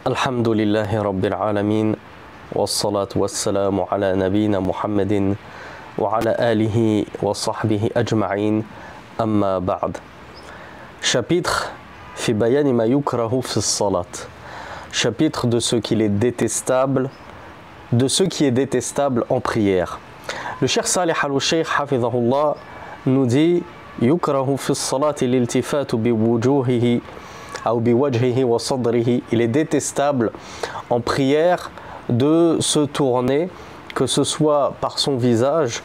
الحمد لله رب العالمين والصلاة والسلام على نبينا محمد وعلى آله وصحبه أجمعين أما بعد. Chapitre في بيان ما يكره في الصلاة. Chapitre de ce qui est détestable, en prière. Le Cheikh Salih al-Sheikh hafidhahullah nous dit يكره في الصلاة الالتفات بوجوهه أو بوجهه وصدره. Il est détestable en prière de se tourner, que ce soit par son visage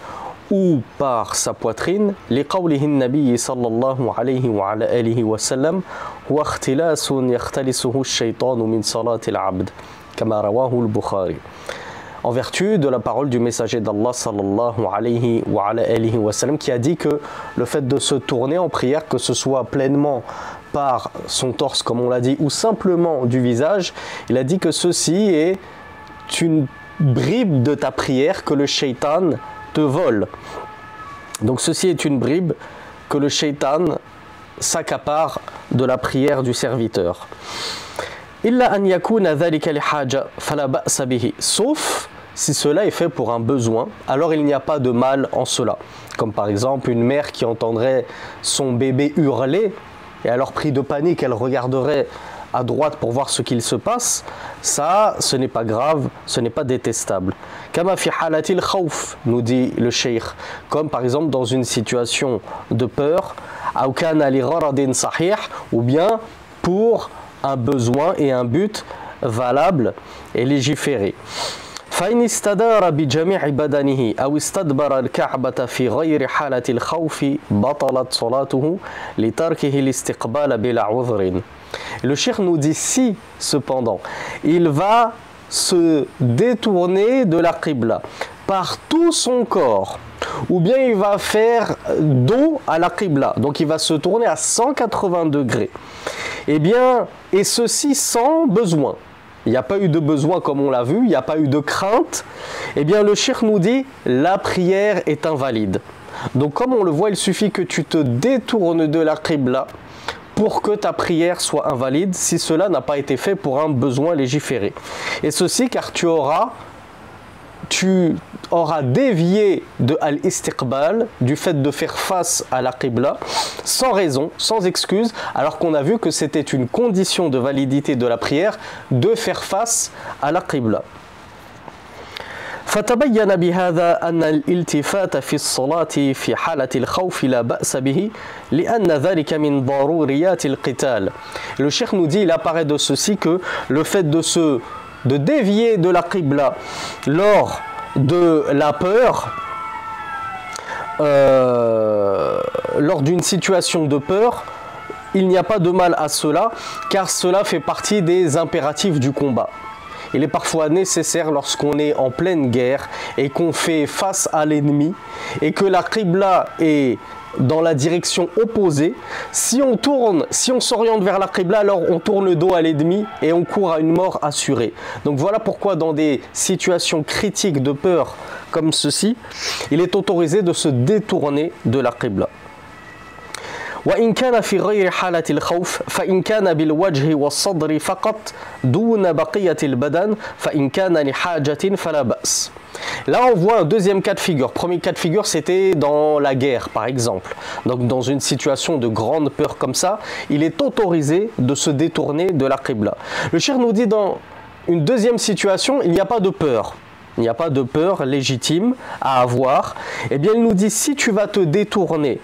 ou par sa poitrine. لقوله النبي صلى الله عليه وعلى آله وسلم هو اختلاس يختلسه الشيطان من صلاة العبد كما رواه البخاري. En vertu de la parole du messager d'Allah sallallahu alayhi wa alayhi wa sallam, qui a dit que le fait de se tourner en prière, que ce soit pleinement par son torse comme on l'a dit ou simplement du visage, il a dit que ceci est une bribe de ta prière que le shaitan te vole. Donc ceci est une bribe que le shaitan s'accapare de la prière du serviteur. إلا أن يكون ذلك لحاجة فلا بأس به. Sauf si cela est fait pour un besoin, alors il n'y a pas de mal en cela. Comme par exemple une mère qui entendrait son bébé hurler et alors pris de panique, elle regarderait à droite pour voir ce qu'il se passe. Ça, ce n'est pas grave, ce n'est pas détestable. Kama fi halatil khawf, nous dit le cheikh, comme par exemple dans une situation de peur, aw kana li gharadin sahih, ou bien pour un besoin et un but valable et légiféré. فإن استدار بجميع بدنه أو استدبر الكعبة في غير حالة الخوف بطلت صلاته لتركه الاستقبال بلا عذر. Le cheikh nous dit si cependant il va se détourner de la qibla par tout son corps, ou bien il va faire dos à la qibla, donc il va se tourner à 180 degrés, et bien, et ceci sans besoin. Il n'y a pas eu de besoin comme on l'a vu, il n'y a pas eu de crainte, et bien le cheikh nous dit la prière est invalide. Donc comme on le voit, il suffit que tu te détournes de la qibla pour que ta prière soit invalide si cela n'a pas été fait pour un besoin légiféré. Et ceci car tu auras dévié de al-istiqbal, du fait de faire face à la qibla, sans raison, sans excuse, alors qu'on a vu que c'était une condition de validité de la prière de faire face à la qibla. فتبين بهذا أن الالتفات في الصلاة في حالة الخوف لا بأس به لأن ذلك من ضروريات القتال. Le cheikh nous dit, il apparaît de ceci que le fait de dévier de la qibla lors de la peur, lors d'une situation de peur, il n'y a pas de mal à cela, car cela fait partie des impératifs du combat. Il est parfois nécessaire lorsqu'on est en pleine guerre et qu'on fait face à l'ennemi et que la qibla est dans la direction opposée. Si on s'oriente vers la qibla, alors on tourne le dos à l'ennemi et on court à une mort assurée. Donc voilà pourquoi dans des situations critiques de peur comme ceci, il est autorisé de se détourner de la qibla. وإن كان في غير حالة الخوف فإن كان بالوجه والصدر فقط دون بقية البدن فإن كان لحاجة فلا بأس. Là on voit un deuxième cas de figure. Premier cas de figure c'était dans la guerre par exemple. Donc dans une situation de grande peur comme ça, il est autorisé de se détourner de la qibla. Le cheikh nous dit dans une deuxième situation, il n'y a pas de peur. Il n'y a pas de peur légitime à avoir. Eh bien il nous dit si tu vas te détourner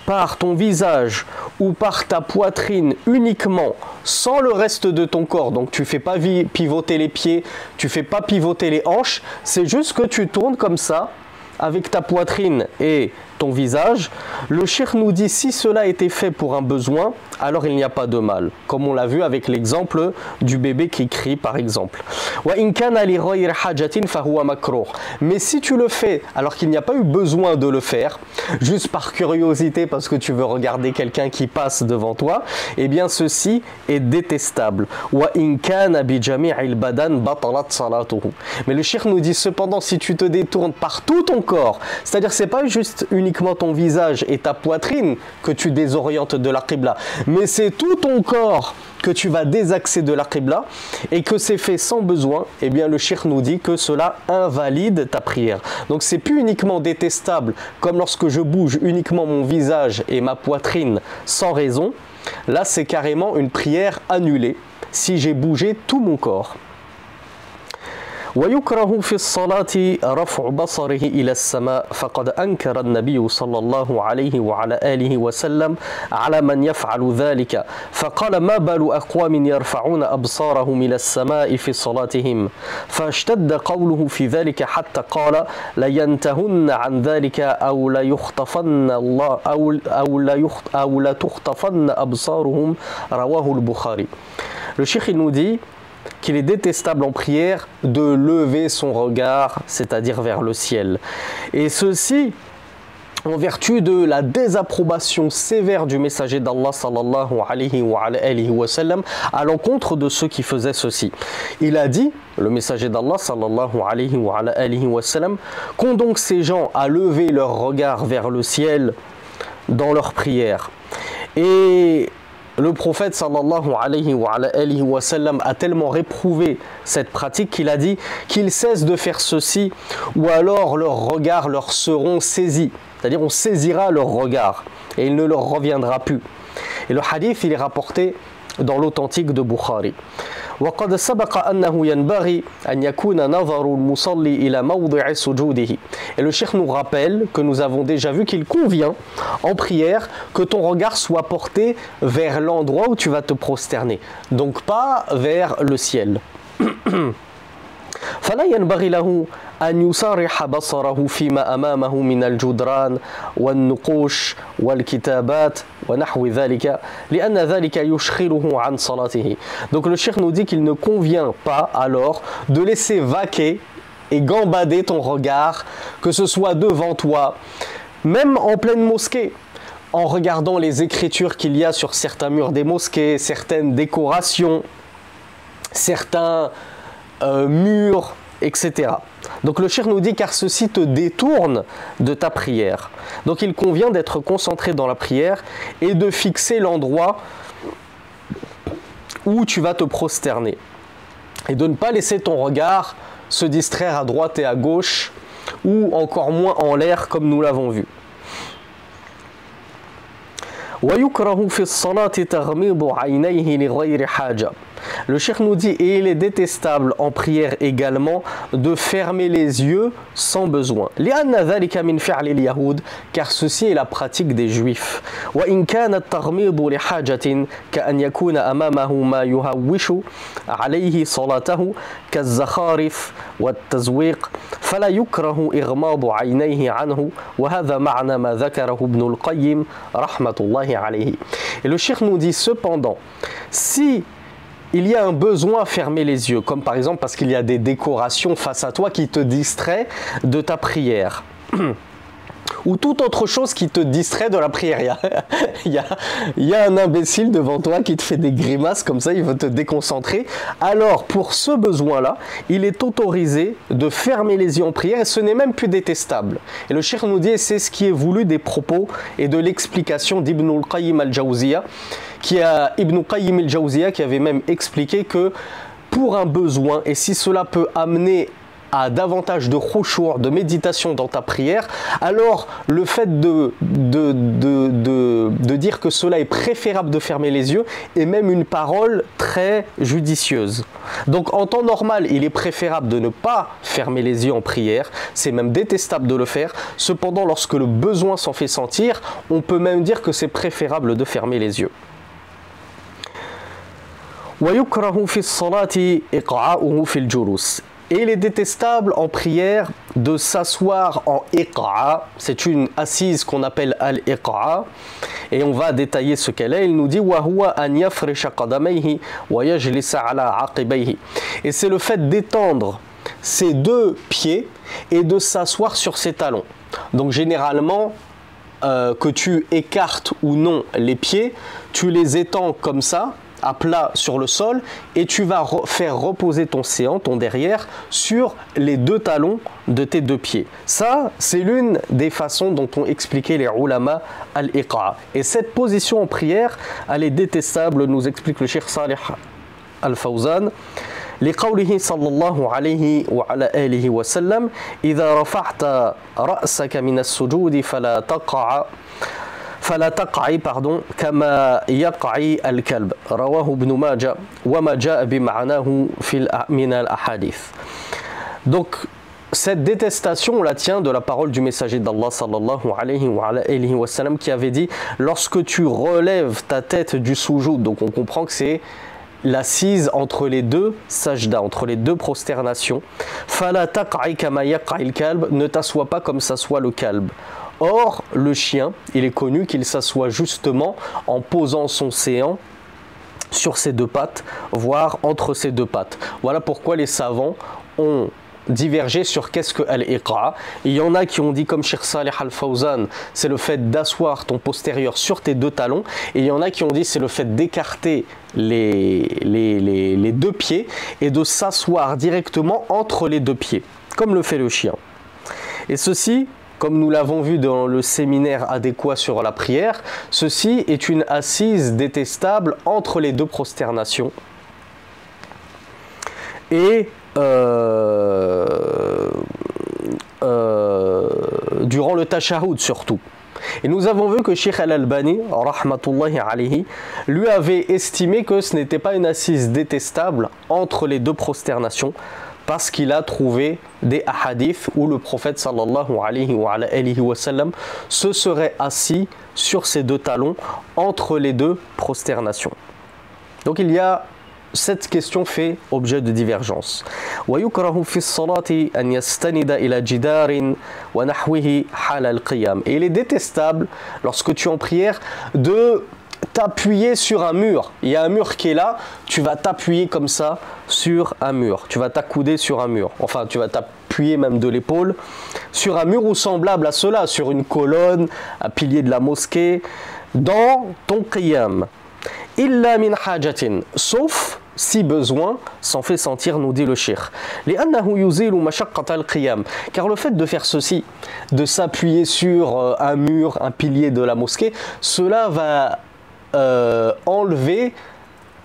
par ton visage ou par ta poitrine uniquement, sans le reste de ton corps, donc tu ne fais pas pivoter les pieds, tu ne fais pas pivoter les hanches, c'est juste que tu tournes comme ça, avec ta poitrine et ton visage. Le cheikh nous dit si cela a été fait pour un besoin, alors il n'y a pas de mal, comme on l'a vu avec l'exemple du bébé qui crie par exemple. Mais si tu le fais alors qu'il n'y a pas eu besoin de le faire, juste par curiosité parce que tu veux regarder quelqu'un qui passe devant toi, eh bien ceci est détestable. Mais le cheikh nous dit cependant si tu te détournes par tout ton corps, c'est-à-dire c'est pas juste uniquement uniquement ton visage et ta poitrine que tu désorientes de la qibla, mais c'est tout ton corps que tu vas désaxer de la qibla et que c'est fait sans besoin, eh bien le cheikh nous dit que cela invalide ta prière. Donc c'est plus uniquement détestable comme lorsque je bouge uniquement mon visage et ma poitrine sans raison. Là c'est carrément une prière annulée si j'ai bougé tout mon corps. ويكره في الصلاة رفع بصره إلى السماء فقد أنكر النبي صلى الله عليه وعلى آله وسلم على من يفعل ذلك فقال ما بال أقوام يرفعون أبصارهم إلى السماء في صلاتهم فاشتد قوله في ذلك حتى قال لينتهن عن ذلك أو ليخطفن الله أو لتخطفن أبصارهم رواه البخاري. Le cheikh il nous dit qu'il est détestable en prière de lever son regard, c'est-à-dire vers le ciel. Et ceci, en vertu de la désapprobation sévère du messager d'Allah sallallahu alayhi wa sallam à l'encontre de ceux qui faisaient ceci. Il a dit, le messager d'Allah sallallahu alayhi wa sallam, qu'ont donc ces gens à lever leur regard vers le ciel dans leur prière. Et le prophète sallallahu alayhi wa sallam a tellement réprouvé cette pratique qu'il a dit qu'ils cessent de faire ceci ou alors leurs regards leur seront saisis. C'est-à-dire on saisira leur regard et il ne leur reviendra plus. Et le hadith il est rapporté dans l'authentique de Bukhari. وقد سبق أنه ينبغي أن يكون نظر المصلي إلى موضع سجوده. Et le cheikh nous rappelle que nous avons déjà vu qu'il convient en prière que ton regard soit porté vers l'endroit où tu vas te prosterner, donc pas vers le ciel. فلا ينبغي له أن يصارح بصره فيما أمامه من الجدران والنقوش والكتابات ونحو ذلك لأن ذلك يشغله عن صلاته. Donc le cheikh nous dit qu'il ne convient pas alors de laisser vaquer et gambader ton regard, que ce soit devant toi, même en pleine mosquée, en regardant les écritures qu'il y a sur certains murs des mosquées, certaines décorations, certains murs, etc. Donc le cheikh nous dit car ceci te détourne de ta prière. Donc il convient d'être concentré dans la prière et de fixer l'endroit où tu vas te prosterner. Et de ne pas laisser ton regard se distraire à droite et à gauche ou encore moins en l'air comme nous l'avons vu. ويكره في الصلاة تغميض عينيه لغير حاجة. Le cheikh nous dit, et il est détestable en prière également de fermer les yeux sans besoin. لأن ذلك من فعل اليهود, car ceci est la pratique des juifs. وإن كان التغميض لحاجة كأن يكون أمامه ما يهوش عليه صلاته كالزخارف والتزويق فلا يكره إغماض عينيه عنه وهذا معنى ما ذكره ابن القيم رحمة الله عليه. Et le cheikh nous dit cependant, si il y a un besoin à fermer les yeux, comme par exemple parce qu'il y a des décorations face à toi qui te distraient de ta prière, ou toute autre chose qui te distrait de la prière. Il y a un imbécile devant toi qui te fait des grimaces comme ça, il veut te déconcentrer. Alors pour ce besoin-là, il est autorisé de fermer les yeux en prière et ce n'est même plus détestable. Et le cheikh nous dit, c'est ce qui est voulu des propos et de l'explication d'Ibn al-Qayyim al-Jawziyya, Ibn Qayyim al-Jawziyya qui avait même expliqué que pour un besoin, et si cela peut amener à davantage de khushu', de méditation dans ta prière, alors le fait de dire que cela est préférable de fermer les yeux est même une parole très judicieuse. Donc en temps normal, il est préférable de ne pas fermer les yeux en prière, c'est même détestable de le faire. Cependant, lorsque le besoin s'en fait sentir, on peut même dire que c'est préférable de fermer les yeux. ويكره في الصلاة إقعاؤه في الجلوس. Et il est détestable en prière de s'asseoir en iq'a. C'est une assise qu'on appelle al-iq'a. Et on va détailler ce qu'elle est. Il nous dit وَهُوَ أَنْ يَفْرِشَ قَدَمَيْهِ وَيَجْلِسَ عَلَى عَقِبَيْهِ. Et c'est le fait d'étendre ses deux pieds et de s'asseoir sur ses talons. Donc généralement, que tu écartes ou non les pieds, tu les étends comme ça, à plat sur le sol et tu vas faire reposer ton séant, ton derrière, sur les deux talons de tes deux pieds. Ça, c'est l'une des façons dont ont expliqué les ulama al-iqa. Et cette position en prière, elle est détestable, nous explique le Cheikh Salih al-Fawzan. لقوله صلى الله عليه وعلى آله وسلم إذا رفعت رأسك من السجود فلا تقعي كما يقعي الكلب رواه ابن ماجه وما جاء بمعناه من الأحاديث. Donc cette détestation, on la tient de la parole du messager d'Allah sallallahu alayhi wa sallam qui avait dit lorsque tu relèves ta tête du soujoud, donc on comprend que c'est l'assise entre les deux sajda, entre les deux prosternations. Fala taq'i kama yaq'il kalb, ne t'assois pas comme s'assoit le kalb. Or, le chien, il est connu qu'il s'assoit justement en posant son séant sur ses deux pattes, voire entre ses deux pattes. Voilà pourquoi les savants ont divergé sur qu'est-ce que al-iqa. Il y en a qui ont dit comme Cheikh Salih al-Fawzan, c'est le fait d'asseoir ton postérieur sur tes deux talons, et il y en a qui ont dit c'est le fait d'écarter les deux pieds et de s'asseoir directement entre les deux pieds, comme le fait le chien. Et ceci, comme nous l'avons vu dans le séminaire adéquat sur la prière, ceci est une assise détestable entre les deux prosternations. Et durant le tashahhud surtout. Et nous avons vu que Cheikh Al-Albani, rahmatullahi alayhi, lui avait estimé que ce n'était pas une assise détestable entre les deux prosternations, parce qu'il a trouvé des hadiths où le prophète sallallahu alayhi wa sallam se serait assis sur ses deux talons entre les deux prosternations. Donc il y a cette question fait objet de divergence. ويكره في الصلاة أن يستند إلى جدار ونحوه حال القيام. Et il est détestable lorsque tu es en prière de t'appuyer sur un mur. Il y a un mur qui est là, tu vas t'appuyer comme ça sur un mur. Tu vas t'accouder sur un mur. Enfin, tu vas t'appuyer même de l'épaule sur un mur ou semblable à cela, sur une colonne, un pilier de la mosquée, dans ton qiyam. Illa min hajatin, sauf si besoin s'en fait sentir, nous dit le cheikh. Car le fait de faire ceci, de s'appuyer sur un mur, un pilier de la mosquée, cela va enlever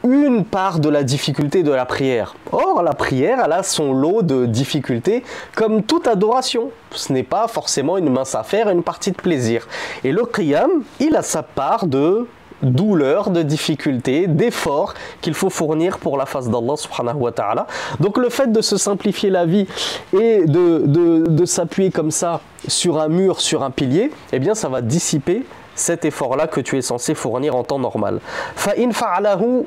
une part de la difficulté de la prière. Or, la prière, elle a son lot de difficultés, comme toute adoration. Ce n'est pas forcément une mince affaire, une partie de plaisir. Et le qiyam, il a sa part de douleur, de difficulté, d'effort qu'il faut fournir pour la face d'Allah subhanahu wa ta'ala. Donc le fait de se simplifier la vie et de s'appuyer comme ça sur un mur, sur un pilier, eh bien ça va dissiper cet effort-là que tu es censé fournir en temps normal. فَإِنْ فَعَلَهُ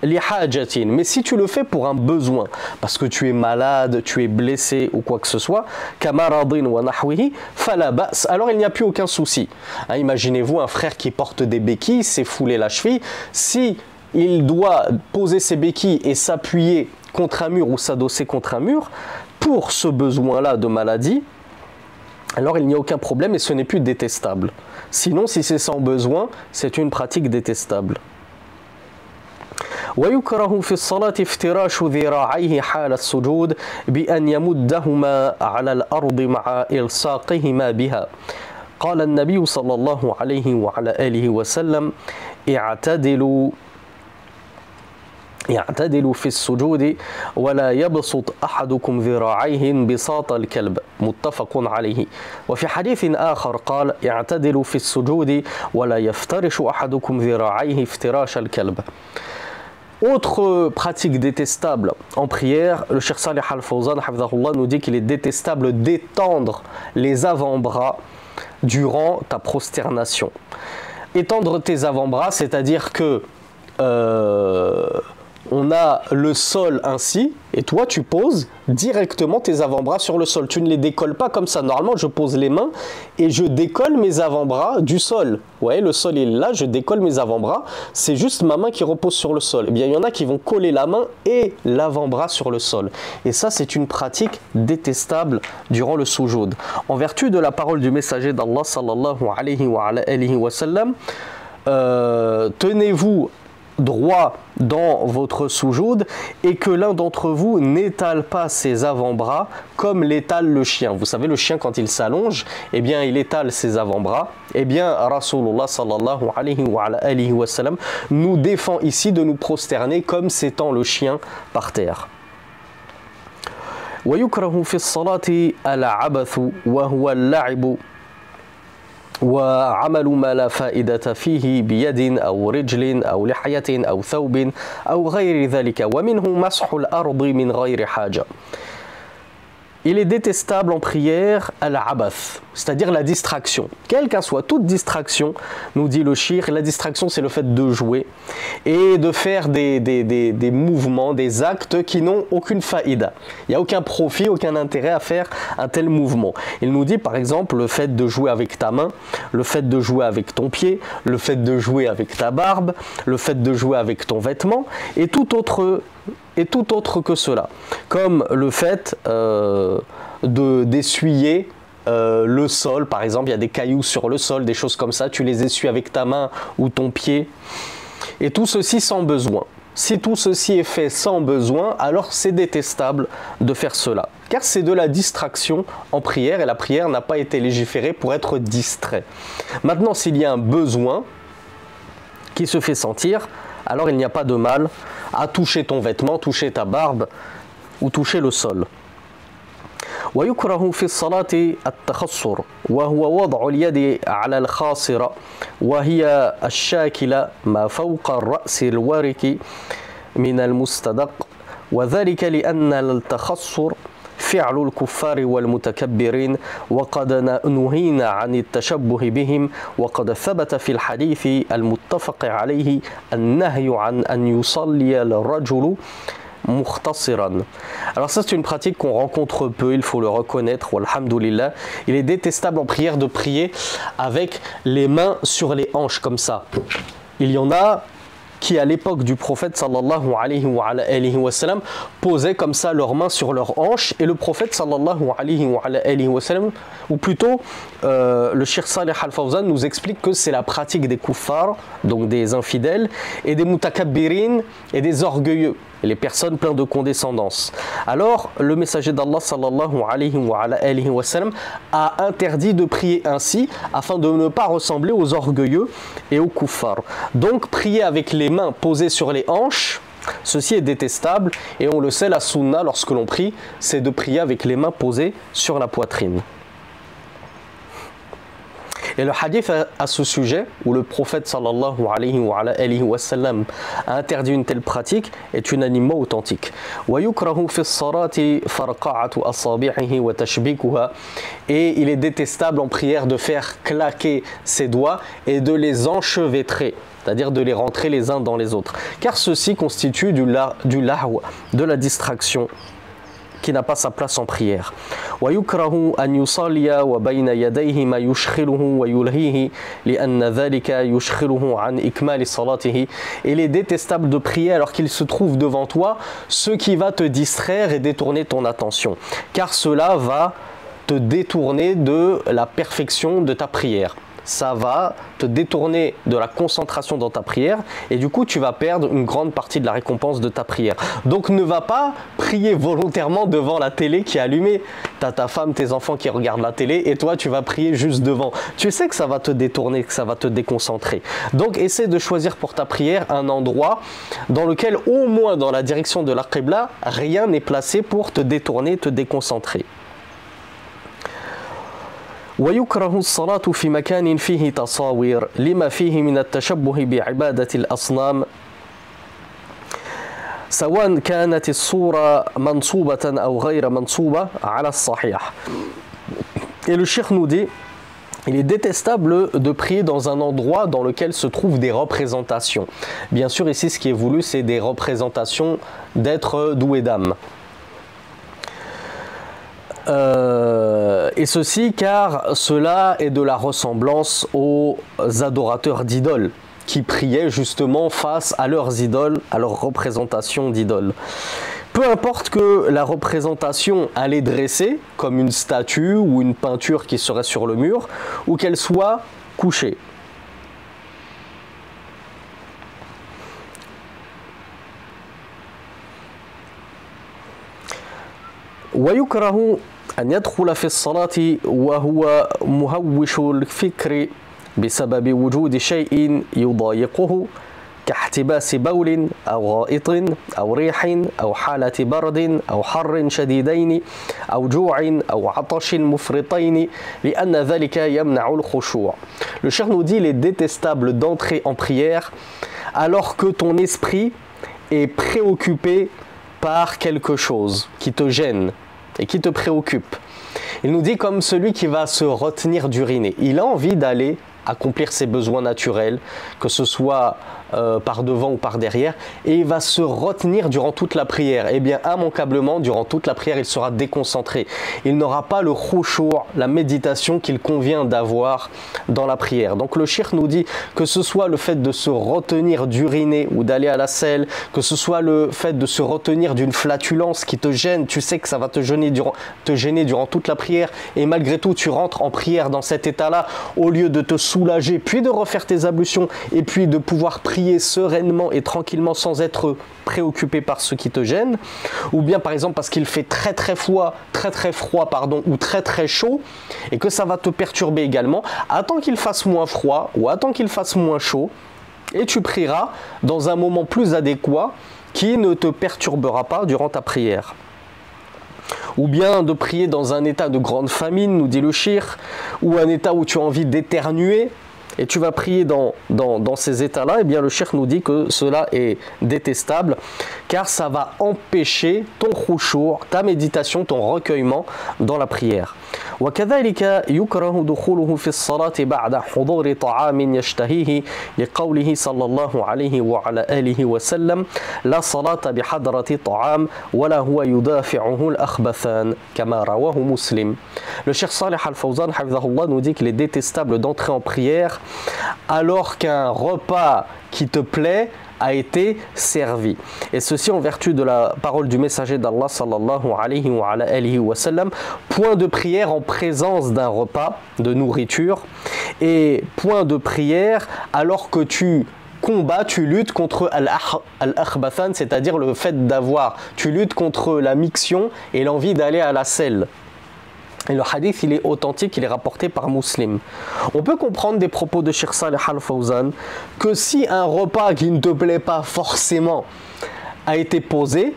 لِحَاجَةٍ. Mais si tu le fais pour un besoin, parce que tu es malade, tu es blessé ou quoi que ce soit, كَمَرَضٍ وَنَحْوِهِ فَلَا بَأْسَ. Alors il n'y a plus aucun souci. Hein, imaginez-vous un frère qui porte des béquilles, s'est foulé la cheville. Si il doit poser ses béquilles et s'appuyer contre un mur ou s'adosser contre un mur, pour ce besoin-là de maladie, alors il n'y a aucun problème et ce n'est plus détestable. Sinon, si c'est sans besoin, c'est une pratique détestable. ويكره في الصلاة افتراش ذراعيه حال السجود بأن يمدهما على الأرض مع إلصاقهما بها. قال النبي صلى الله عليه وعلى آله وسلم اعتدلوا في السجود ولا يبسط أحدكم ذراعيه بساط الكلب متفق عليه. وفي حديث آخر قال اعتدلوا في السجود ولا يفترش أحدكم ذراعيه افتراش الكلب. Autre pratique détestable en prière, le Cheikh Salih al-Fawzan nous dit qu'il est détestable d'étendre les avant-bras durant ta prosternation. Étendre tes avant-bras, c'est-à-dire que on a le sol ainsi, et toi tu poses directement tes avant-bras sur le sol. Tu ne les décolles pas comme ça. Normalement, je pose les mains et je décolle mes avant-bras du sol. Vous voyez, le sol est là, je décolle mes avant-bras. C'est juste ma main qui repose sur le sol. Eh bien, il y en a qui vont coller la main et l'avant-bras sur le sol. Et ça, c'est une pratique détestable durant le soujoud. En vertu de la parole du messager d'Allah, sallallahu alayhi wa sallam, tenez-vous droit dans votre soujoud et que l'un d'entre vous n'étale pas ses avant-bras comme l'étale le chien. Vous savez, le chien, quand il s'allonge, eh bien, il étale ses avant-bras. Eh bien, Rasulullah sallallahu alayhi wa sallam nous défend ici de nous prosterner comme s'étant le chien par terre. ويكره في الصلاة العبث وهو اللعب وعمل ما لا فائدة فيه بيد أو رجل أو لحية أو ثوب أو غير ذلك ومنه مسح الأرض من غير حاجة. Il est détestable en prière al-abath, c'est-à-dire la distraction. Quelle qu'en soit toute distraction, nous dit le shir, la distraction c'est le fait de jouer et de faire des mouvements, des actes qui n'ont aucune faïda. Il n'y a aucun profit, aucun intérêt à faire un tel mouvement. Il nous dit par exemple le fait de jouer avec ta main, le fait de jouer avec ton pied, le fait de jouer avec ta barbe, le fait de jouer avec ton vêtement et tout autre que cela, comme le fait d'essuyer le sol, par exemple, il y a des cailloux sur le sol, des choses comme ça, tu les essuies avec ta main ou ton pied, et tout ceci sans besoin. Si tout ceci est fait sans besoin, alors c'est détestable de faire cela, car c'est de la distraction en prière, et la prière n'a pas été légiférée pour être distrait. Maintenant, s'il y a un besoin qui se fait sentir, alors il n'y a pas de mal à toucher ton vêtement, toucher ta barbe ou toucher le sol. ويكره في الصلاة التخصر وهو وضع اليد على الخاصرة وهي الشاكلة ما فوق الرأس الورك من المستدق وذلك لأن التخصر فعل الكفار والمتكبرين وقد نهينا عن التشبه بهم وقد ثبت في الحديث المتفق عليه النهي عن أن يصلي الرجل mukhtassiran. Alors ça c'est une pratique qu'on rencontre peu, il faut le reconnaître, walhamdulillah. Il est détestable en prière de prier avec les mains sur les hanches comme ça. Il y en a qui à l'époque du prophète sallallahu alayhi wa sallam posaient comme ça leurs mains sur leurs hanches et le prophète sallallahu alayhi wa sallam, ou plutôt le Cheikh Saleh Al-Fawzan nous explique que c'est la pratique des kuffars, donc des infidèles, et des mutakabbirin et des orgueilleux, et les personnes pleines de condescendance. Alors le messager d'Allah sallallahu alayhi wa sallam a interdit de prier ainsi afin de ne pas ressembler aux orgueilleux et aux kuffars. Donc prier avec les mains posées sur les hanches, ceci est détestable, et on le sait, la sunna lorsque l'on prie, c'est de prier avec les mains posées sur la poitrine. Et le hadith à ce sujet, où le prophète sallallahu alayhi wa sallam a interdit une telle pratique, est unanimement authentique. Et il est détestable en prière de faire claquer ses doigts et de les enchevêtrer, c'est-à-dire de les rentrer les uns dans les autres, car ceci constitue du lahw, de la distraction qui n'a pas sa place en prière. ويكره أن يصلي وبين يديه ما يشغله ويلهيه لأن ذلك يشغله عن إكمال صلاته. Il est détestable de prier alors qu'il se trouve devant toi ce qui va te distraire et détourner ton attention, car cela va te détourner de la perfection de ta prière. Ça va te détourner de la concentration dans ta prière et du coup tu vas perdre une grande partie de la récompense de ta prière. Donc ne va pas prier volontairement devant la télé qui est allumée. Tu as ta femme, tes enfants qui regardent la télé et toi tu vas prier juste devant. Tu sais que ça va te détourner, que ça va te déconcentrer. Donc essaie de choisir pour ta prière un endroit dans lequel au moins dans la direction de la Qibla, rien n'est placé pour te détourner, te déconcentrer. ويكره الصلاة في مكان فيه تصاوير لما فيه من التشبه بعبادة الأصنام سواء كانت الصورة منصوبة أو غير منصوبة على الصحيح. Et le cheikh nous dit, il est détestable de prier dans un endroit dans lequel se trouvent des représentations. Bien sûr ici ce qui est voulu c'est des représentations d'êtres doués d'âme. Et ceci car cela est de la ressemblance aux adorateurs d'idoles qui priaient justement face à leurs idoles, à leurs représentations d'idoles. Peu importe que la représentation elle est dressée comme une statue ou une peinture qui serait sur le mur ou qu'elle soit couchée. ويكره أن يدخل في الصلاة وهو مهوش الفكر بسبب وجود شيء يضايقه كاحتباس بول أو غائط أو ريح أو حالة برد أو حر شديدين أو جوع أو عطش مفرطين لأن ذلك يمنع الخشوع. Le cheikh nous dit il est détestable d'entrer en prière alors que ton esprit est préoccupé par quelque chose qui te gêne et qui te préoccupe. Il nous dit comme celui qui va se retenir d'uriner. Il a envie d'aller accomplir ses besoins naturels, que ce soit par devant ou par derrière, et il va se retenir durant toute la prière. Et bien immanquablement, durant toute la prière, il sera déconcentré. Il n'aura pas le khushu', la méditation qu'il convient d'avoir dans la prière. Donc le cheikh nous dit que ce soit le fait de se retenir d'uriner ou d'aller à la selle, que ce soit le fait de se retenir d'une flatulence qui te gêne, tu sais que ça va te gêner durant toute la prière, et malgré tout tu rentres en prière dans cet état-là, au lieu de te soulager, puis de refaire tes ablutions, et puis de pouvoir prier sereinement et tranquillement sans être préoccupé par ce qui te gêne, ou bien par exemple parce qu'il fait très froid ou très chaud et que ça va te perturber également, attends qu'il fasse moins froid ou attends qu'il fasse moins chaud et tu prieras dans un moment plus adéquat qui ne te perturbera pas durant ta prière. Ou bien de prier dans un état de grande famine, nous dit le cheikh, ou un état où tu as envie d'éternuer, et tu vas prier dans ces états-là, et bien le cheikh nous dit que cela est détestable, car ça va empêcher ton khushu', ta méditation, ton recueillement dans la prière. وكذلك يكره دخوله في الصلاة بعد حضور طعام يشتهيه لقوله صلى الله عليه وعلى آله وسلم لا صلاة بحضرة طعام ولا هو يدافعه الأخبثان كما رواه مسلم. Le cheikh Salih Al-Fawzan hafidhahullah nous dit qu'il est détestable d'entrer en prière alors qu'un repas qui te plaît a été servi. Et ceci en vertu de la parole du messager d'Allah sallallahu alayhi wa sallam, point de prière en présence d'un repas de nourriture et point de prière alors que tu combats, tu luttes contre al-akhbathan, c'est-à-dire le fait tu luttes contre la miction et l'envie d'aller à la selle. Et le hadith, il est authentique, il est rapporté par Muslim. On peut comprendre des propos de Cheikh Salih Al-Fawzan que si un repas qui ne te plaît pas forcément a été posé,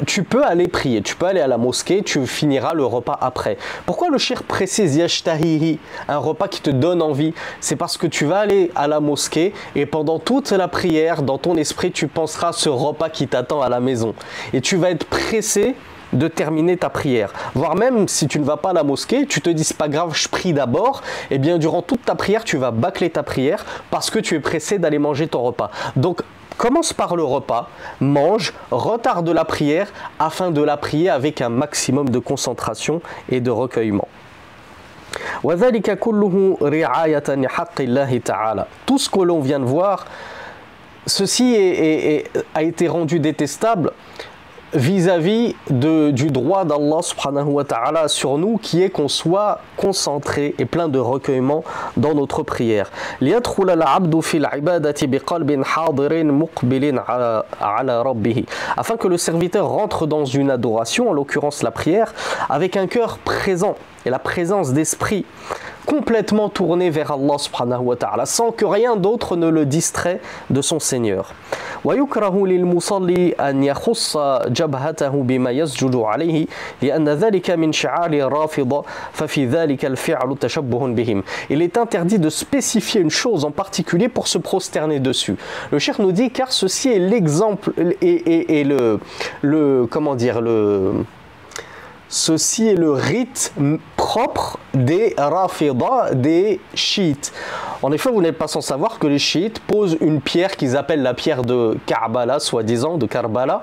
tu peux aller prier, tu peux aller à la mosquée, tu finiras le repas après. Pourquoi le cheikh précise yashtahihi, un repas qui te donne envie? C'est parce que tu vas aller à la mosquée et pendant toute la prière, dans ton esprit, tu penseras à ce repas qui t'attend à la maison. Et tu vas être pressé de terminer ta prière. Voire même si tu ne vas pas à la mosquée, tu te dis c'est pas grave, je prie d'abord, et bien durant toute ta prière, tu vas bâcler ta prière parce que tu es pressé d'aller manger ton repas. Donc commence par le repas, mange, retarde la prière afin de la prier avec un maximum de concentration et de recueillement. وذلك كله رعاية لحق الله تعالى. Tout ce que l'on vient de voir, ceci a été rendu détestable vis-à-vis du droit d'Allah subhanahu wa ta'ala sur nous, qui est qu'on soit concentré et plein de recueillement dans notre prière. ليدخل العبد في العبادة بقلب حاضر مقبل على ربه, afin que le serviteur rentre dans une adoration, en l'occurrence la prière, avec un cœur présent et la présence d'esprit complètement tourné vers Allah subhanahu wa ta'ala, sans que rien d'autre ne le distrait de son Seigneur. ويكره للمصلي أن يخص جبهته بما يسجد عليه لأن ذلك من شعار الرافضة ففي ذلك الفعل تشبه بهم. Il est interdit de spécifier une chose en particulier pour se prosterner dessus. Le cheikh nous dit car ceci est l'exemple et ceci est le rite propre des Rafida, des chiites. En effet, vous n'êtes pas sans savoir que les chiites posent une pierre qu'ils appellent la pierre de Karbala, soi-disant, de Karbala,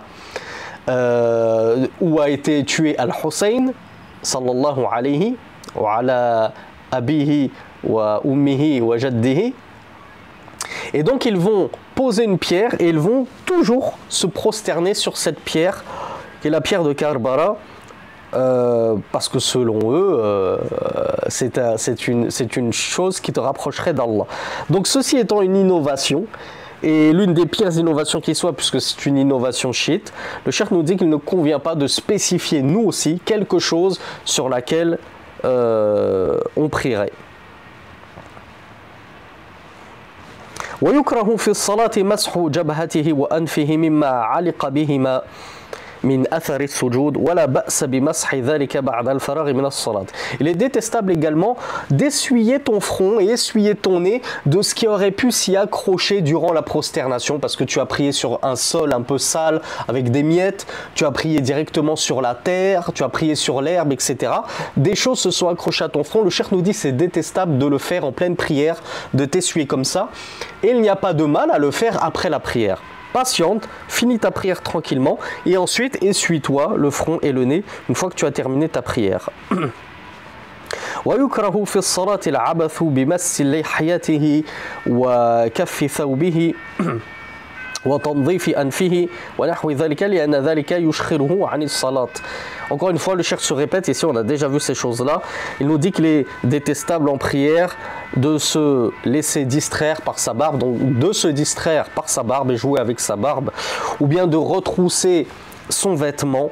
où a été tué Al-Hussein, sallallahu alayhi, wa ala abihi, wa ummihi, wa jaddihi. Et donc ils vont poser une pierre et ils vont toujours se prosterner sur cette pierre, qui est la pierre de Karbala, parce que selon eux, c'est une chose qui te rapprocherait d'Allah. Donc ceci étant une innovation et l'une des pires innovations qui soit, puisque c'est une innovation shit, le cheikh nous dit qu'il ne convient pas de spécifier nous aussi quelque chose sur laquelle on prierait. ويكره في الصلاة مسح جبهته وأنفه مما علق بهما من أثر السجود ولا بأس بمسح ذلك بعد الفراغ من الصلاة. Il est détestable également d'essuyer ton front et essuyer ton nez de ce qui aurait pu s'y accrocher durant la prosternation, parce que tu as prié sur un sol un peu sale avec des miettes, tu as prié directement sur la terre, tu as prié sur l'herbe, etc. Des choses se sont accrochées à ton front. Le cheikh nous dit c'est détestable de le faire en pleine prière, de t'essuyer comme ça, et il n'y a pas de mal à le faire après la prière. Patiente, finis ta prière tranquillement et ensuite essuie-toi le front et le nez une fois que tu as terminé ta prière. ويكره في الصلاة العبث بمس لحيته وكف ثوبه وتنظيف أنفه ونحو ذلك لأن ذلك يشخره عن الصلاة. Encore une fois, le cheikh se répète, ici on a déjà vu ces choses-là. Il nous dit qu'il est détestable en prière de se laisser distraire par sa barbe, donc de se distraire par sa barbe et jouer avec sa barbe, ou bien de retrousser son vêtement.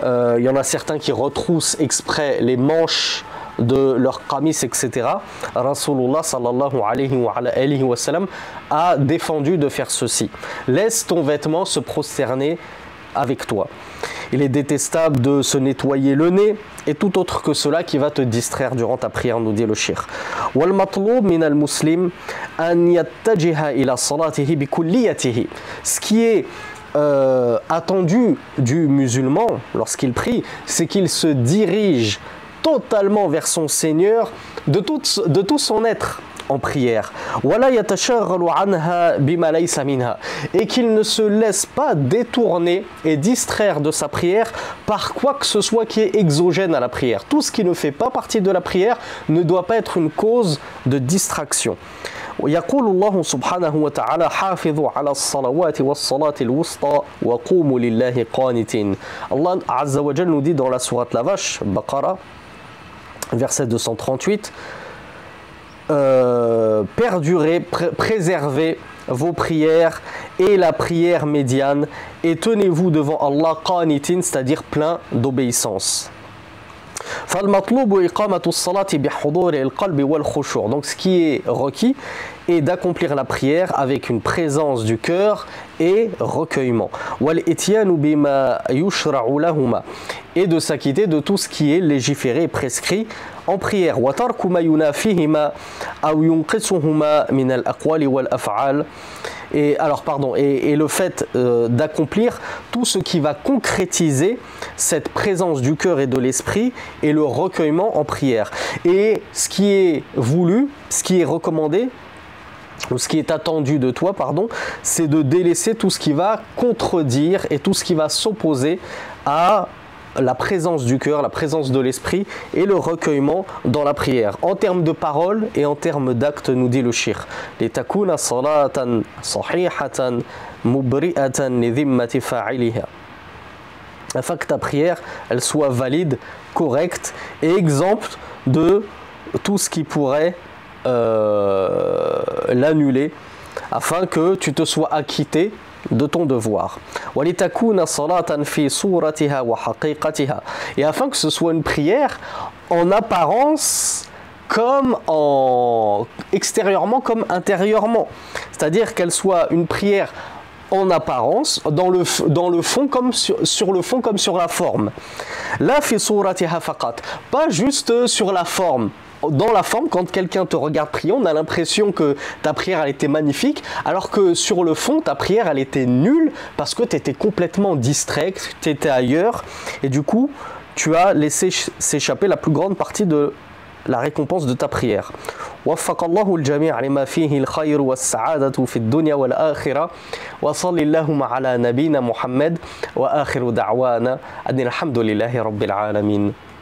Il y en a certains qui retroussent exprès les manches de leur qamis, etc. Rasulullah sallallahu alayhi wa sallam a défendu de faire ceci. Laisse ton vêtement se prosterner avec toi. Il est détestable de se nettoyer le nez et tout autre que cela qui va te distraire durant ta prière, nous dit le cheikh. Wal matlub min al muslim an yattajiha ila salatihi bi kulliyatihi. Ce qui est attendu du musulman lorsqu'il prie, c'est qu'il se dirige totalement vers son Seigneur de tout son être en prière. Et qu'il ne se laisse pas détourner et distraire de sa prière par quoi que ce soit qui est exogène à la prière. Tout ce qui ne fait pas partie de la prière ne doit pas être une cause de distraction. يقول الله سبحانه وتعالى حافظوا على الصلوات والصلاة الوسطى وقوموا لله قانتين. Allah Azza wa Jal nous dit dans la sourate La Vache, Baqara, verset 238, perdurez, préservez vos prières et la prière médiane et tenez-vous devant Allah qanitin, c'est-à-dire plein d'obéissance. Donc ce qui est requis est d'accomplir la prière avec une présence du cœur et recueillement. Et de s'acquitter de tout ce qui est légiféré et prescrit en prière. Et le fait d'accomplir tout ce qui va concrétiser cette présence du cœur et de l'esprit et le recueillement en prière. Et ce qui est voulu, ce qui est recommandé, ou ce qui est attendu de toi, c'est de délaisser tout ce qui va contredire et tout ce qui va s'opposer à la présence du cœur, la présence de l'esprit et le recueillement dans la prière. En termes de paroles et en termes d'actes, nous dit le cheikh. لِتَكُونَ صَلَاةً صَحِيحَةً مُبْرِئَةً لِذِمَّةِ فَاعِلِهَا. Afin que ta prière, elle soit valide, correcte et exempte de tout ce qui pourrait l'annuler, afin que tu te sois acquitté de ton devoir. Et afin que ce soit une prière en apparence comme extérieurement comme intérieurement. C'est-à-dire qu'elle soit une prière en apparence, dans le fond comme sur le fond comme sur la forme. La fi suratiha faqat, pas juste sur la forme. Dans la forme, quand quelqu'un te regarde prier, on a l'impression que ta prière elle était magnifique, alors que sur le fond, ta prière elle était nulle parce que tu étais complètement distrait, tu étais ailleurs, et du coup, tu as laissé s'échapper la plus grande partie de la récompense de ta prière. وفق الله الجميع لما فيه الخير والسعادة في الدنيا والآخرة وصل اللهم على نبينا محمد وآخر دعوانا أن الحمد لله رب العالمين.